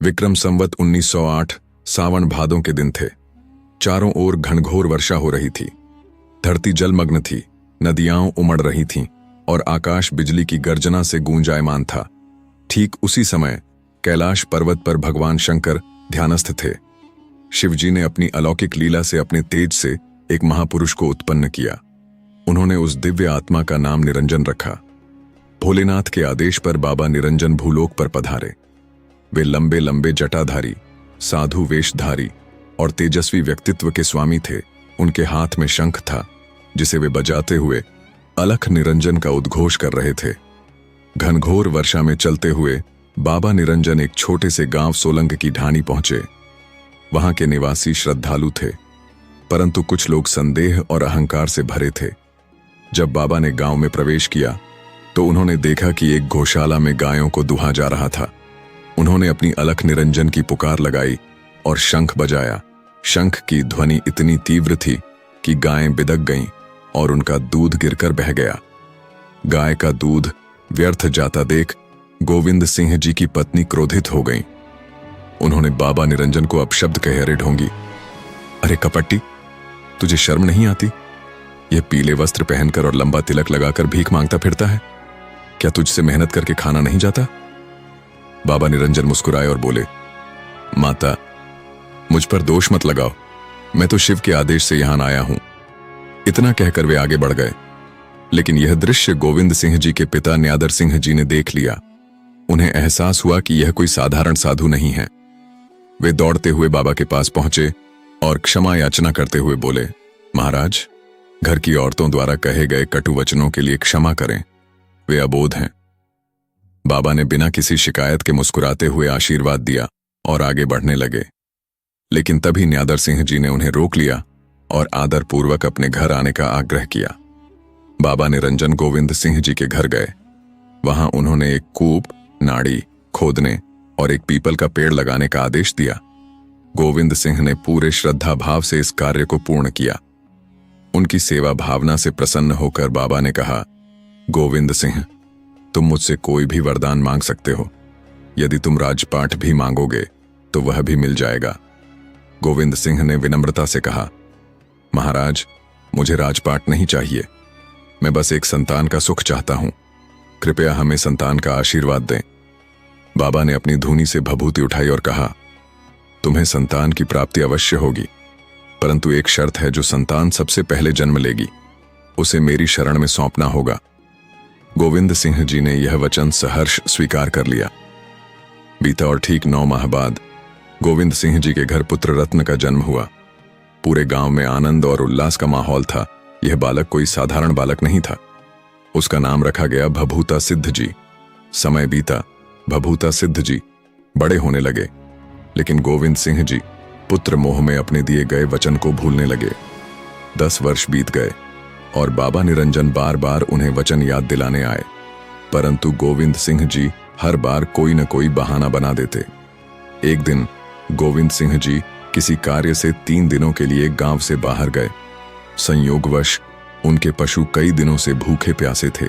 विक्रम संवत 1908 सावन भादों के दिन थे। चारों ओर घनघोर वर्षा हो रही थी। धरती जलमग्न थी, नदियां उमड़ रही थीं और आकाश बिजली की गर्जना से गूंजायमान था। ठीक उसी समय कैलाश पर्वत पर भगवान शंकर ध्यानस्थ थे। शिवजी ने अपनी अलौकिक लीला से अपने तेज से एक महापुरुष को उत्पन्न किया। उन्होंने उस दिव्य आत्मा का नाम निरंजन रखा। भोलेनाथ के आदेश पर बाबा निरंजन भूलोक पर पधारे। वे लंबे लंबे जटाधारी, साधु वेशधारी और तेजस्वी व्यक्तित्व के स्वामी थे। उनके हाथ में शंख था, जिसे वे बजाते हुए अलख निरंजन का उद्घोष कर रहे थे। घनघोर वर्षा में चलते हुए बाबा निरंजन एक छोटे से गांव सोलंग की ढाणी पहुंचे। वहां के निवासी श्रद्धालु थे, परंतु कुछ लोग संदेह और अहंकार से भरे थे। जब बाबा ने गांव में प्रवेश किया तो उन्होंने देखा कि एक गौशाला में गायों को दुहा जा रहा था। उन्होंने अपनी अलख निरंजन की पुकार लगाई और शंख बजाया। शंख की ध्वनि इतनी तीव्र थी कि गायें बिदक गईं और उनका दूध गिरकर बह गया। गाय का दूध व्यर्थ जाता देख गोविंद सिंह जी की पत्नी क्रोधित हो गईं। उन्होंने बाबा निरंजन को अपशब्द कहे, अरे ढोंगी, अरे कपट्टी, तुझे शर्म नहीं आती? यह पीले वस्त्र पहनकर और लंबा तिलक लगाकर भीख मांगता फिरता है। क्या तुझसे मेहनत करके खाना नहीं जाता? बाबा निरंजन मुस्कुराए और बोले, माता, मुझ पर दोष मत लगाओ। मैं तो शिव के आदेश से यहां आया हूं। इतना कहकर वे आगे बढ़ गए। लेकिन यह दृश्य गोविंद सिंह जी के पिता न्यादर सिंह जी ने देख लिया। उन्हें एहसास हुआ कि यह कोई साधारण साधु नहीं है। वे दौड़ते हुए बाबा के पास पहुंचे और क्षमा याचना करते हुए बोले, महाराज, घर की औरतों द्वारा कहे गए कटु वचनों के लिए क्षमा करें, वे अबोध हैं। बाबा ने बिना किसी शिकायत के मुस्कुराते हुए आशीर्वाद दिया और आगे बढ़ने लगे। लेकिन तभी न्यादर सिंह जी ने उन्हें रोक लिया और आदरपूर्वक अपने घर आने का आग्रह किया। बाबा निरंजन गोविंद सिंह जी के घर गए। वहां उन्होंने एक कूप, नाड़ी खोदने और एक पीपल का पेड़ लगाने का आदेश दिया। गोविंद सिंह ने पूरे श्रद्धा भाव से इस कार्य को पूर्ण किया। उनकी सेवा भावना से प्रसन्न होकर बाबा ने कहा, गोविंद सिंह, तुम मुझसे कोई भी वरदान मांग सकते हो। यदि तुम राजपाट भी मांगोगे तो वह भी मिल जाएगा। गोविंद सिंह ने विनम्रता से कहा, महाराज, मुझे राजपाट नहीं चाहिए। मैं बस एक संतान का सुख चाहता हूं। कृपया हमें संतान का आशीर्वाद दें। बाबा ने अपनी धूनी से भभूति उठाई और कहा, तुम्हें संतान की प्राप्ति अवश्य होगी, परंतु एक शर्त है, जो संतान सबसे पहले जन्म लेगी उसे मेरी शरण में सौंपना होगा। गोविंद सिंह जी ने यह वचन सहर्ष स्वीकार कर लिया। बीता और ठीक 9 माह बाद गोविंद सिंह जी के घर पुत्र रत्न का जन्म हुआ। पूरे गांव में आनंद और उल्लास का माहौल था। यह बालक कोई साधारण बालक नहीं था। उसका नाम रखा गया भभूता सिद्ध जी। समय बीता, भभूता सिद्ध जी बड़े होने लगे, लेकिन गोविंद सिंह जी पुत्र मोह में अपने दिए गए वचन को भूलने लगे। 10 वर्ष बीत गए और बाबा निरंजन बार बार उन्हें वचन याद दिलाने आए, परंतु गोविंद सिंह जी हर बार कोई न कोई बहाना बना देते। एक दिन गोविंद सिंह जी किसी कार्य से 3 दिनों के लिए गांव से बाहर गए। संयोगवश उनके पशु कई दिनों से भूखे प्यासे थे।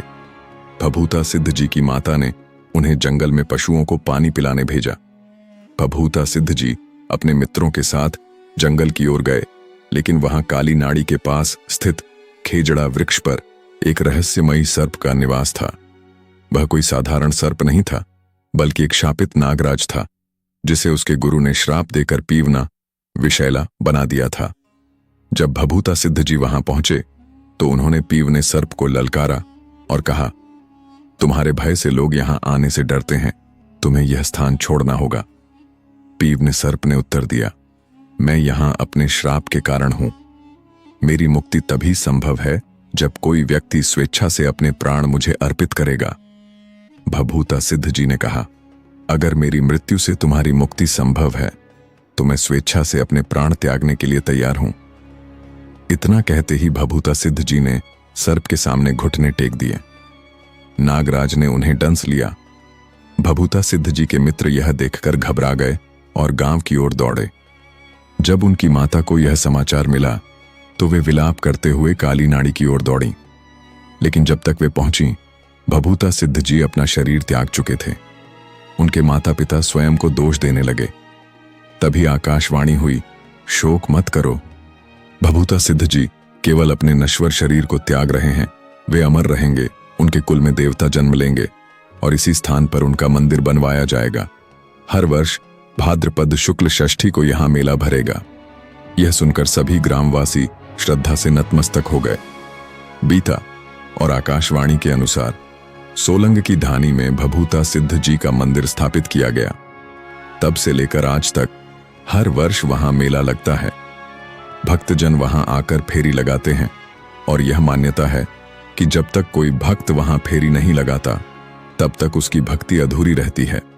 भभूता सिद्ध जी की माता ने उन्हें जंगल में पशुओं को पानी पिलाने भेजा। भभूता सिद्ध जी अपने मित्रों के साथ जंगल की ओर गए, लेकिन वहां काली नाड़ी के पास स्थित खेजड़ा वृक्ष पर एक रहस्यमयी सर्प का निवास था। वह कोई साधारण सर्प नहीं था, बल्कि एक शापित नागराज था, जिसे उसके गुरु ने श्राप देकर पीवना, विषैला बना दिया था। जब भभूता सिद्ध जी वहां पहुंचे तो उन्होंने पीव ने सर्प को ललकारा और कहा, तुम्हारे भय से लोग यहां आने से डरते हैं, तुम्हें यह स्थान छोड़ना होगा। पीव ने सर्प ने उत्तर दिया, मैं यहां अपने श्राप के कारण हूं। मेरी मुक्ति तभी संभव है जब कोई व्यक्ति स्वेच्छा से अपने प्राण मुझे अर्पित करेगा। भभूता सिद्ध जी ने कहा, अगर मेरी मृत्यु से तुम्हारी मुक्ति संभव है तो मैं स्वेच्छा से अपने प्राण त्यागने के लिए तैयार हूं। इतना कहते ही भभूता सिद्ध जी ने सर्प के सामने घुटने टेक दिए। नागराज ने उन्हें डंस लिया। भभूता सिद्ध जी के मित्र यह देखकर घबरा गए और गांव की ओर दौड़े। जब उनकी माता को यह समाचार मिला तो वे विलाप करते हुए काली नाड़ी की ओर दौड़ी, लेकिन जब तक वे पहुंची, भभूता सिद्ध जी अपना शरीर त्याग चुके थे। उनके माता पिता स्वयं को दोष देने लगे। तभी आकाशवाणी हुई, शोक मत करो, भभूता सिद्ध जी केवल अपने नश्वर शरीर को त्याग रहे हैं। वे अमर रहेंगे, उनके कुल में देवता जन्म लेंगे और इसी स्थान पर उनका मंदिर बनवाया जाएगा। हर वर्ष भाद्रपद शुक्ल षष्ठी को यहां मेला भरेगा। यह सुनकर सभी ग्रामवासी श्रद्धा से नतमस्तक हो गए। बीता और आकाशवाणी के अनुसार सोलंग की धानी में भभूता सिद्ध जी का मंदिर स्थापित किया गया। तब से लेकर आज तक हर वर्ष वहां मेला लगता है। भक्तजन वहां आकर फेरी लगाते हैं और यह मान्यता है कि जब तक कोई भक्त वहां फेरी नहीं लगाता तब तक उसकी भक्ति अधूरी रहती है।